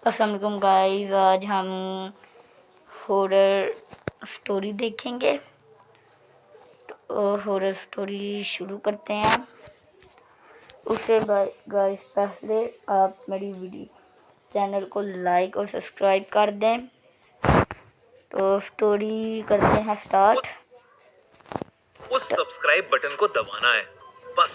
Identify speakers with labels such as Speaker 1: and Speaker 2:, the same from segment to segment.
Speaker 1: अस्सलाम वालेकुम गाइस, आज हम हॉरर स्टोरी देखेंगे। तो हॉरर स्टोरी शुरू करते हैं। उससे गाइस पहले आप मेरी वीडियो चैनल को लाइक और सब्सक्राइब कर दें। तो स्टोरी करते हैं स्टार्ट।
Speaker 2: उस सब्सक्राइब बटन को दबाना है, बस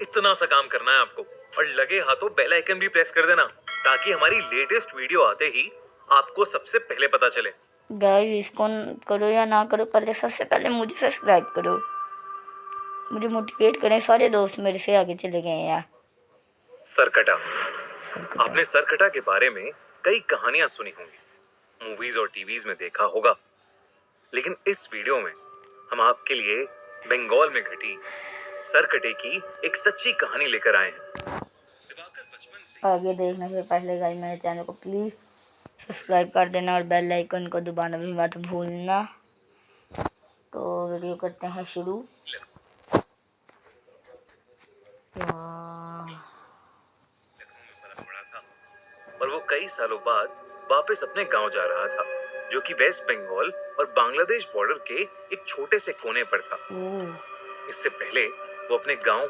Speaker 2: इतना सा काम करना है आपको, और लगे हाथों बेल आइकन भी प्रेस कर देना ताकि हमारी लेटेस्ट वीडियो आते ही आपको सबसे पहले पता चले।
Speaker 1: गाइस इसको करो या ना करो, पहले सबसे पहले मुझे सब्सक्राइब करो, मुझे मोटिवेट करें। सारे दोस्त मेरे से आगे चले गए हैं।
Speaker 2: सरकटा। आपने सरकटा के बारे में कई कहानियां सुनी होंगी, मूवीज और टीवीज में देखा होगा, लेकिन इस वीडियो में हम आपके लिए बंगाल में घटी सरकटे की एक सच्ची कहानी लेकर आए हैं। दिवाकर बचपन से
Speaker 1: आगे देखने से पहले गाइस मेरे चैनल को प्लीज सब्सक्राइब कर देना और बेल आइकन को दबाना भी मत भूलना। तो वीडियो करते हैं शुरू।
Speaker 2: लखनऊ में पला बड़ा था और वो कई सालों बाद वापस अपने गांव जा रहा था, जो कि वेस्ट बंगाल और बांग्लादेश बॉर्डर के एक छोटे से कोने पर था। इससे पहले वो अपने गांव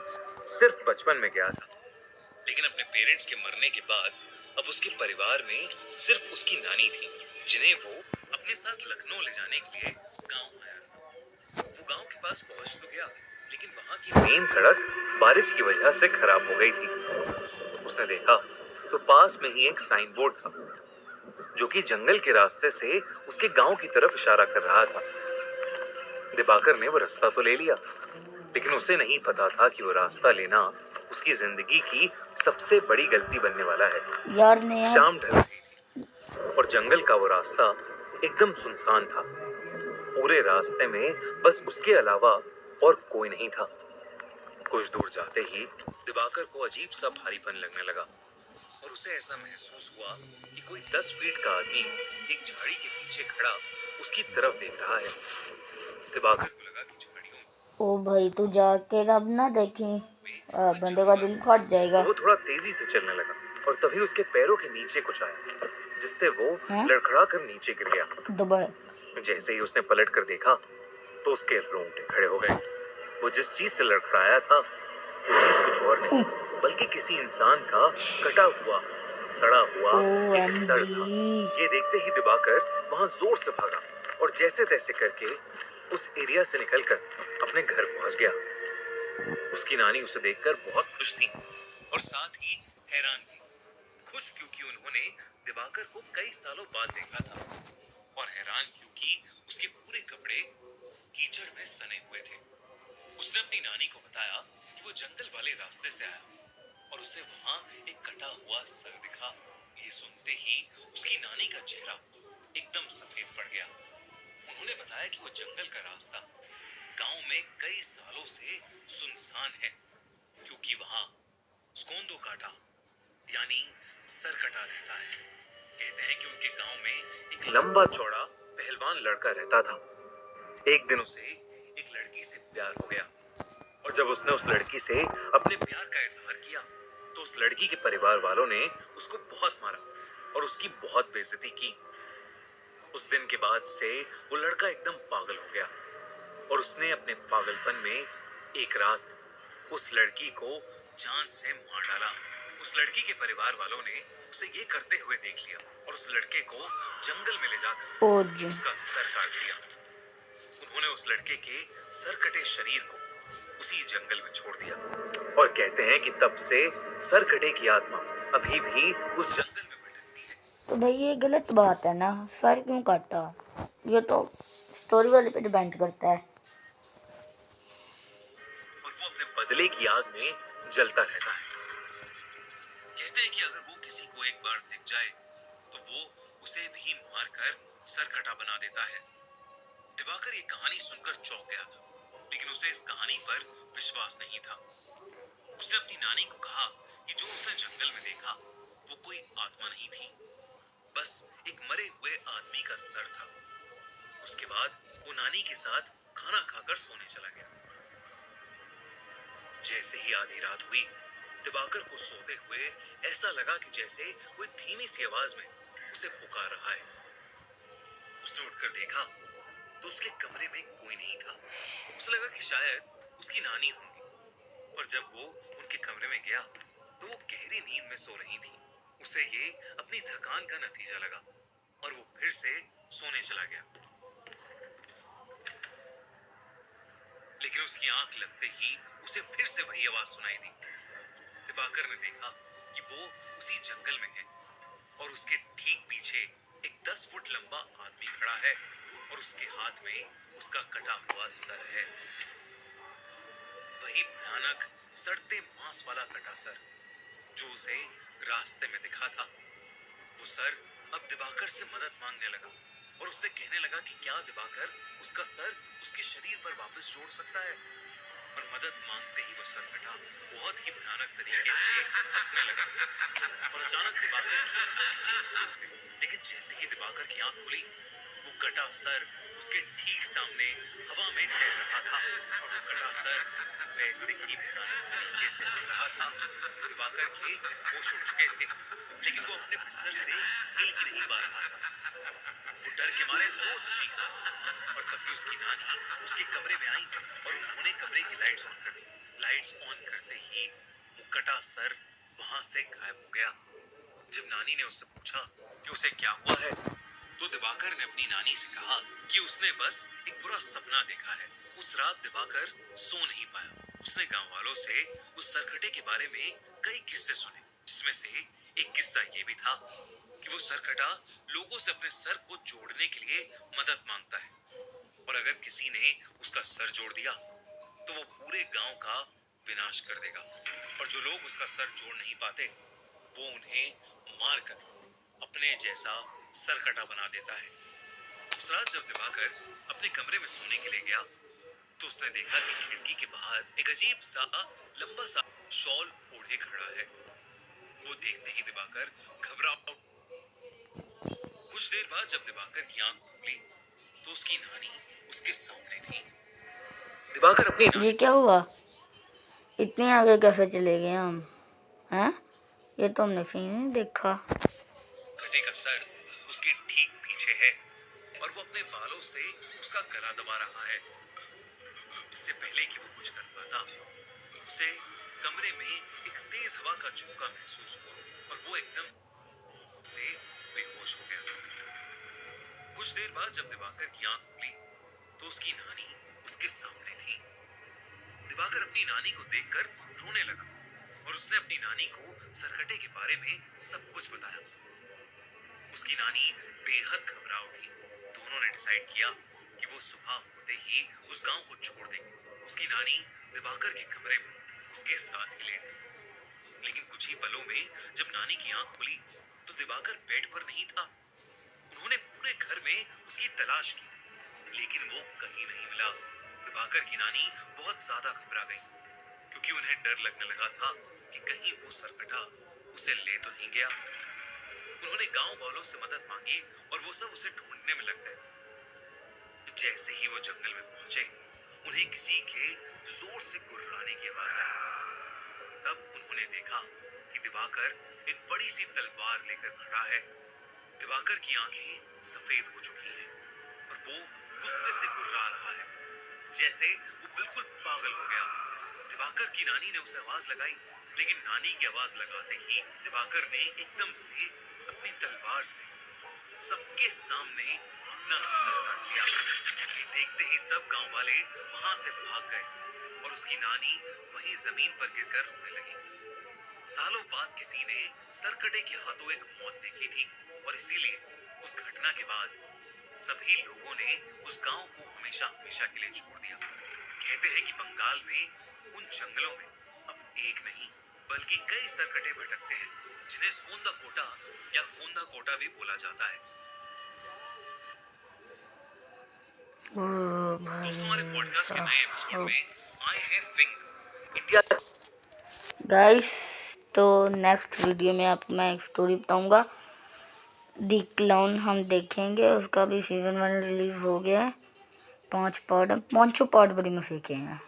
Speaker 2: सिर्फ बचपन में गया था, लेकिन अपने पेरेंट्स के मरने के बाद अब उसके परिवार में सिर्फ उसकी नानी थी, जिन्हें वो अपने साथ लखनऊ ले जाने के लिए गांव आया था। वो गांव के पास पहुंच तो गया, लेकिन वहां की मेन सड़क बारिश की वजह से खराब हो गई थी। उसने देखा तो पास में ही एक साइन बोर्ड था, जो कि जंगल के रास्ते से उसके गांव की तरफ इशारा कर रहा था। दिवाकर ने वो रास्ता तो ले लिया, लेकिन उसे नहीं पता था कि वो रास्ता लेना उसकी जिंदगी की सबसे बड़ी गलती बनने वाला है।
Speaker 1: यार
Speaker 2: शाम ढल रही थी और जंगल का वो रास्ता एकदम सुनसान था। पूरे रास्ते में बस उसके अलावा और कोई नहीं था। कुछ दूर जाते ही दिवाकर को अजीब सा भारीपन लगने लगा और उसे ऐसा महसूस हुआ कि कोई 10 फीट का आदमी एक झाड़ी के पीछे खड़ा उसकी तरफ देख रहा है। दिवाकर को लगा कि झाड़ियों
Speaker 1: ओ भाई तू जाके अब ना देखी, बंदे का दिल फट जाएगा।
Speaker 2: वो थोड़ा तेजी से चलने लगा और तभी उसके पैरों के नीचे कुछ आया, जिससे वो लड़खड़ा कर नीचे गिर गया। जैसे ही उसने पलट कर देखा तो उसके रोंगटे खड़े हो गए। वो जिस चीज से लड़खड़ाया था वो चीज कुछ और नहीं बल्कि किसी इंसान का कटा हुआ सड़ा हुआ एक सर था। ये देखते ही दिवाकर वहां जोर से भागा और जैसे तैसे करके उस एरिया से निकलकर अपने घर पहुंच गया। उसकी नानी उसे देखकर बहुत खुश थी और साथ ही हैरान भी। खुश क्योंकि उन्होंने दिवाकर को कई सालों बाद देखा था, और हैरान क्योंकि उसके पूरे कपड़े कीचड़ में सने हुए थे। उसने अपनी नानी को बताया कि वो जंगल वाले रास्ते से आया और उसे वहां एक कटा हुआ सर दिखा। ये सुनते ही उसकी नानी का चेहरा एकदम सफेद पड़ गया। उन्होंने बताया कि वो जंगल का रास्ता गांव में कई सालों से सुनसान है, क्योंकि वहां स्कोंदो काटा यानी सर कटा रहता है। कहते हैं कि उनके गांव में एक लंबा चौड़ा पहलवान लड़का रहता था। एक दिन उसे एक लड़की से प्यार हो गया, और जब उसने उस लड़की से अपने प्यार का इजहार किया तो उस लड़की के परिवार वालों ने उसको बहुत मारा और उसकी बहुत बेइज्जती की। उस दिन के बाद से वो लड़का एकदम पागल हो गया और उसने अपने पागलपन में एक रात उस लड़की को जान से मार डाला। उस लड़की के परिवार वालों ने उसे ये करते हुए देख लिया और उस लड़के को जंगल में ले जाकर उसका सर काट दिया। उन्होंने उस लड़के के सर कटे शरीर को उसी जंगल में छोड़ दिया, और कहते हैं कि तब से सर कटे की आत्मा अभी भी उस जंगल में भटकती है।
Speaker 1: तो भाई ये गलत बात है ना, सर क्यों काटा? ये तो स्टोरी वाले पे डिपेंड करता है।
Speaker 2: और वो अपने बदले की आग में जलता रहता है। कहते हैं कि अगर वो किसी को एक बार दिख जाए तो वो उसे भी मारकर सरकटा बना देता है। दिवाकर ये कहानी सुनकर चौंक गया था, लेकिन उसे इस कहानी पर विश्वास नहीं था। उसने अपनी नानी को कहा कि जो उसने जंगल में देखा वो कोई आत्मा नहीं थी, बस एक मरे हुए आदमी का सर था। उसके बाद वो नानी के साथ खाना खाकर सोने चला गया। जैसे ही आधी रात हुई दिवाकर को सोते हुए ऐसा लगा कि जैसे कोई धीमी सी आवाज में उसे पुकार रहा है। उसने उठकर देखा तो उसके कमरे में कोई नहीं था। उसे लगा कि शायद उसकी नानी होंगी, पर जब वो उनके कमरे में गया तो वो गहरी नींद में सो रही थी। उसे ये अपनी थकान का नतीजा लगा और वो फिर से सोने चला गया। लेकिन उसकी आंख लगते ही उसे फिर से वही आवाज सुनाई दी। दिवाकर ने देखा कि वो उसी जंगल में है और उसके ठीक पीछे एक 10 फुट लंबा आदमी खड़ा है और उसके हाथ में उसका कटा हुआ सर है। वही भयानक सड़ते मांस वाला कटा सर जो उसे रास्ते में दिखा था। वो सर अब दिवाकर से मदद मांगने लगा और उससे कहने लगा कि क्या दिवाकर उसका सर उसके शरीर पर वापस जोड़ सकता है। पर मदद मांगते ही वो सर कटा बहुत ही भयानक तरीके से हंसने लगा और अचानक दिवाकर की नींद खुल गई। लेकिन जैसे ही दिवाकर की आंख खुली वो कटा सर उसके ठीक सामने हवा में तैर रहा था और वो कटा सर वैसे ही भयानक तरीके से हंस रहा था। दिवाकर के होश उड़ चुके थे लेकिन वो अपने बिस्तर से हिल ही नहीं पा रहा था। वो डर के मारे जोर से चीखा और तभी उसकी नानी उसके कमरे में आई और उन्होंने कमरे की लाइट्स ऑन कर दी। लाइट्स ऑन करते ही वो कटा सर वहां से गायब हो गया। जब नानी ने उससे पूछा कि उसे क्या हुआ है तो दिवाकर ने अपनी नानी से कहा कि उसने बस एक बुरा सपना देखा है। उस रात दिवाकर सो नहीं पाया। उसने गांव वालों से उस सरकटे के बारे में कई किस्से सुने जिसमें से एक किस्सा ये भी था कि वो सरकटा लोगों से अपने सर को जोड़ने के लिए मदद मांगता है और अगर किसी ने उसका सर जोड़ दिया तो वो पूरे गांव का विनाश कर देगा और जो लोग उसका सर जोड़ नहीं पाते वो उन्हें मारकर अपने जैसा सरकटा बना देता है। उस रात जब दिवाकर अपने कमरे में सोने के लिए गया तो उसने देखा कि खिड़की के बाहर एक अजीब सा लंबा सा शॉल ओढ़े खड़ा है। वो देखते ही दिवाकर घबरा। कुछ देर बाद जब दिवाकर की आंख खुली तो उसकी नानी उसके सामने थी। दिवाकर अपनी
Speaker 1: ये क्या हुआ? इतने आगे कैसे चले गए हम? हैं? ये तो हमने फिर नहीं देखा।
Speaker 2: कटे का सर उसके ठीक पीछे है और वो अपने बालों से उसका गला दबा रहा है। इससे पहले कि वो कुछ कर पाता उसे कमरे में एक तेज हवा का झोंका महसूस हुआ और वो एकदम से बेहोश हो गया। कुछ देर बाद जब दिवाकर की आंख खुली तो उसकी नानी उसके सामने थी। दिवाकर अपनी नानी को देखकर रोने लगा और उसने अपनी नानी को सरकटे के बारे में सब कुछ बताया। उसकी नानी बेहद घबरा उठी। दोनों ने डिसाइड किया कि वो सुबह होते ही उस गांव को छोड़ देंगे। उसकी नानी दिवाकर के कमरे में उसके साथ ही लेट गई। लेकिन कुछ ही पलों में जब नानी की आंख खुली तो दिवाकर बेड पर नहीं था। उन्होंने पूरे घर में उसकी तलाश की लेकिन वो कहीं नहीं मिला। दिवाकर की नानी बहुत ज्यादा घबरा गई क्योंकि उन्हें डर लगने लगा था कि कहीं वो सरकटा उसे ले तो नहीं गया। उन्होंने गांव वालों से मदद मांगी और वो सब उसे ढूंढने में लग गए। जैसे ही वो जंगल में पहुंचे उन्हें किसी के जोर से गुर्राने की आवाज आई। तब उन्होंने देखा कि दिवाकर एक बड़ी सी तलवार लेकर खड़ा है। दिवाकर की आंखें सफेद हो चुकी हैं और वो गुस्से से गुर्रा रहा है जैसे वो बिल्कुल पागल हो गया। दिवाकर की नानी ने उसे आवाज लगाई लेकिन नानी की आवाज लगाते ही दिवाकर ने एकदम से अपनी तलवार से सबके सामने अपना सर काट लिया। देखते ही सब गांव वाले वहां से भाग गए और उसकी नानी वहीं जमीन पर गिरकर रोने लगी। सालों बाद किसी ने सरकटे के हाथों एक मौत देखी थी और इसीलिए उस घटना के बाद सभी लोगों ने उस गांव को हमेशा हमेशा के लिए छोड़ दिया। कहते हैं कि बंगाल में उन जंगलों में अब एक नहीं बल्कि कई सरकटे भटकते हैं जिन्हें सोंदा कोटा या कोंदा कोटा भी बोला जाता है। दोस्तों हमारे पॉडकास्ट के नए एपिसोड में आए हैं फिंग इंडिया।
Speaker 1: गाइस तो नेक्स्ट वीडियो में आपको मैं एक स्टोरी बताऊंगा। दी क्लाउन हम देखेंगे। उसका भी सीजन 1 रिलीज हो गया है। 5 पार्ट है। 5 पार्ट बड़ी मजे के हैं।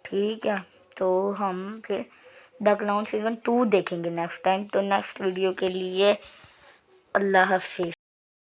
Speaker 1: ठीक है तो हम फिर द क्लाउन सीज़न 2 देखेंगे नेक्स्ट टाइम। तो नेक्स्ट वीडियो के लिए अल्लाह हाफिज़।